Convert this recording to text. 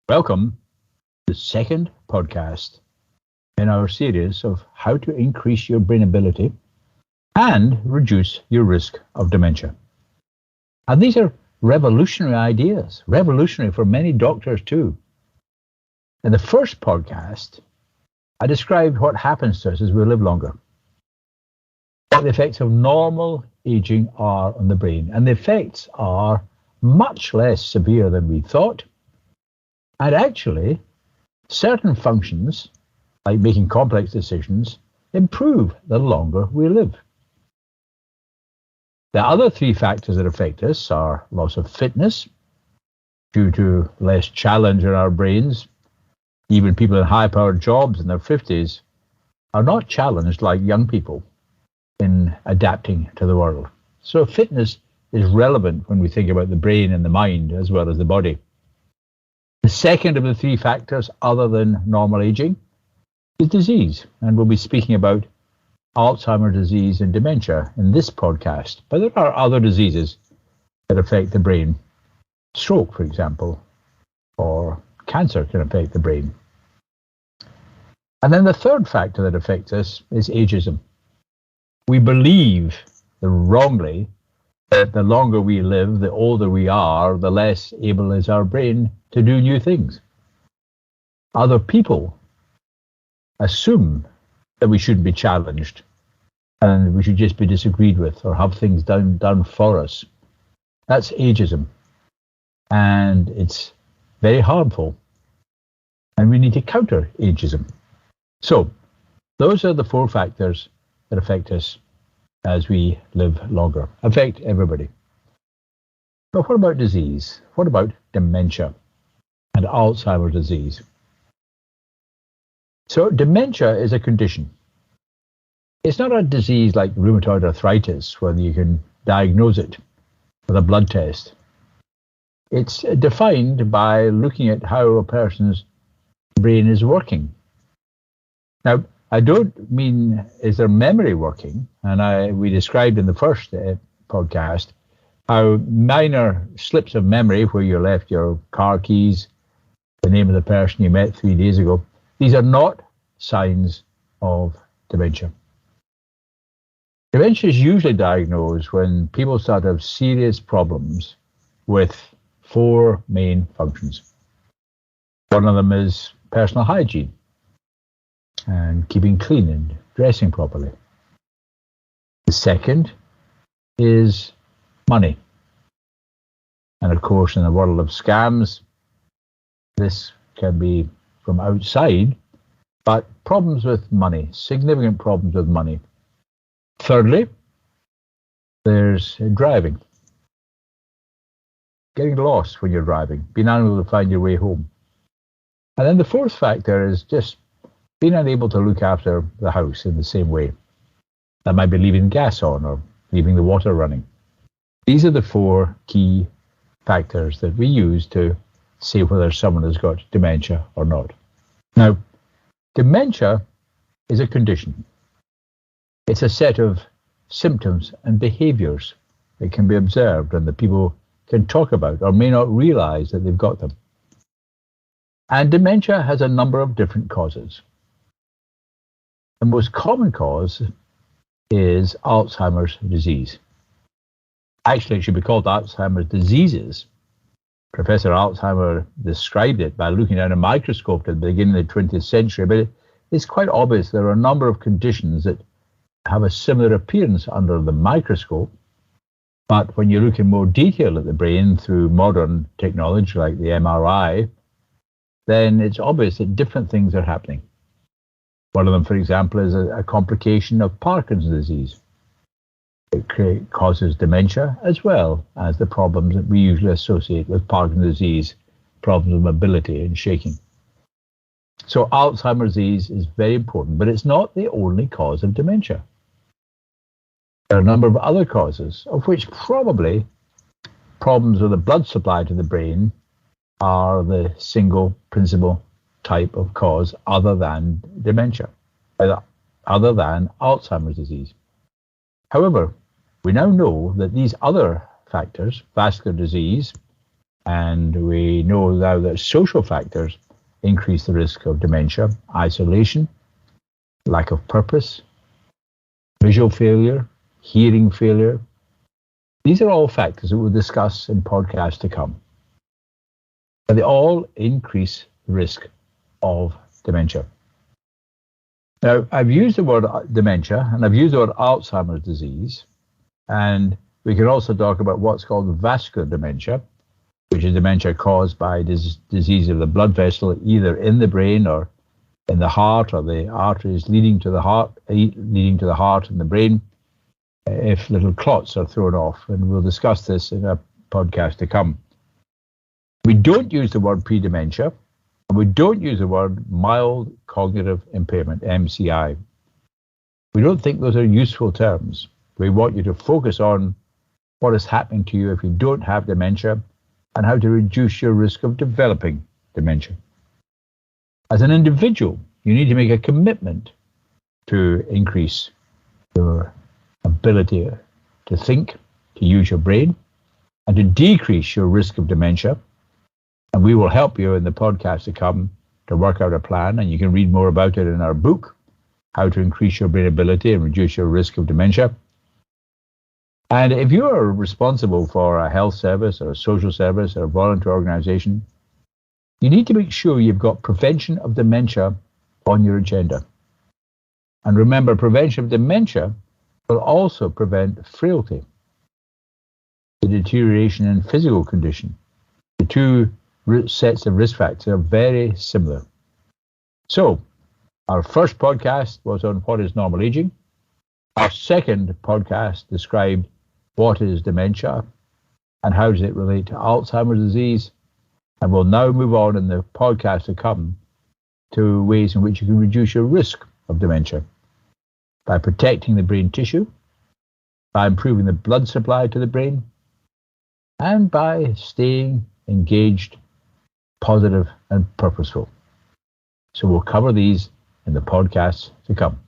Welcome to the second podcast in our series of how to increase your brainability and reduce your risk of dementia. And these are revolutionary ideas, revolutionary for many doctors too. In the first podcast, I described what happens to us as we live longer, what the effects of normal aging are on the brain. And the effects are much less severe than we thought. And actually, certain functions, like making complex decisions, improve the longer we live. The other three factors that affect us are loss of fitness due to less challenge in our brains. Even people in high-powered jobs in their 50s are not challenged like young people in adapting to the world. So fitness is relevant when we think about the brain and the mind as well as the body. The second of the three factors, other than normal aging, is disease. And we'll be speaking about Alzheimer's disease and dementia in this podcast. But there are other diseases that affect the brain. Stroke, for example, or cancer can affect the brain. And then the third factor that affects us is ageism. We believe wrongly that the longer we live, the older we are, the less able is our brain to do new things. Other people assume that we shouldn't be challenged and we should just be disagreed with or have things done for us. That's ageism. And it's very harmful. And we need to counter ageism. So those are the four factors that affect us as we live longer, affect everybody. But what about disease? What about dementia and Alzheimer's disease? So dementia is a condition. It's not a disease like rheumatoid arthritis, where you can diagnose it with a blood test. It's defined by looking at how a person's brain is working. Now, I don't mean is their memory working, and we described in the first podcast how minor slips of memory where you left your car keys, the name of the person you met 3 days ago, these are not signs of dementia. Dementia is usually diagnosed when people start to have serious problems with four main functions. One of them is personal hygiene and keeping clean and dressing properly. The second is money. And of course, in the world of scams, this can be from outside, but problems with money, significant problems with money. Thirdly, there's driving. Getting lost when you're driving, being unable to find your way home. And then the fourth factor is just being unable to look after the house in the same way. That might be leaving gas on or leaving the water running. These are the four key factors that we use to say whether someone has got dementia or not. Now, dementia is a condition. It's a set of symptoms and behaviors that can be observed and that people can talk about or may not realize that they've got them. And dementia has a number of different causes. The most common cause is Alzheimer's disease. Actually, it should be called Alzheimer's diseases. Professor Alzheimer described it by looking at a microscope at the beginning of the 20th century, but it's quite obvious there are a number of conditions that have a similar appearance under the microscope. But when you look in more detail at the brain through modern technology like the MRI, then it's obvious that different things are happening. One of them, for example, is a complication of Parkinson's disease. It causes dementia as well as the problems that we usually associate with Parkinson's disease, problems of mobility and shaking. So Alzheimer's disease is very important, but it's not the only cause of dementia. There are a number of other causes, of which probably problems with the blood supply to the brain are the single principal type of cause other than dementia, other than Alzheimer's disease. However, we now know that these other factors, vascular disease, And we know now that social factors increase the risk of dementia: isolation, lack of purpose, visual failure, hearing failure. These are all factors that we'll discuss in podcasts to come. And they all increase the risk of dementia. Now, I've used the word dementia and I've used the word Alzheimer's disease, and we can also talk about what's called vascular dementia, which is dementia caused by disease of the blood vessel, either in the brain or in the heart, or the arteries leading to the heart and the brain, if little clots are thrown off. And we'll discuss this in a podcast to come. We don't use the word pre-dementia, and we don't use the word mild cognitive impairment, MCI. We don't think those are useful terms. We want you to focus on what is happening to you if you don't have dementia and how to reduce your risk of developing dementia. As an individual, you need to make a commitment to increase your ability to think, to use your brain, and to decrease your risk of dementia. And we will help you in the podcast to come to work out a plan, and you can read more about it in our book, How to Increase Your Brainability and Reduce Your Risk of Dementia. And if you are responsible for a health service or a social service or a volunteer organization, you need to make sure you've got prevention of dementia on your agenda. And remember, prevention of dementia will also prevent frailty, the deterioration in physical condition. The two sets of risk factors are very similar. So, our first podcast was on what is normal aging. Our second podcast described what is dementia and how does it relate to Alzheimer's disease. And we'll now move on in the podcast to come to ways in which you can reduce your risk of dementia by protecting the brain tissue, by improving the blood supply to the brain, and by staying engaged, positive, and purposeful. So we'll cover these in the podcasts to come.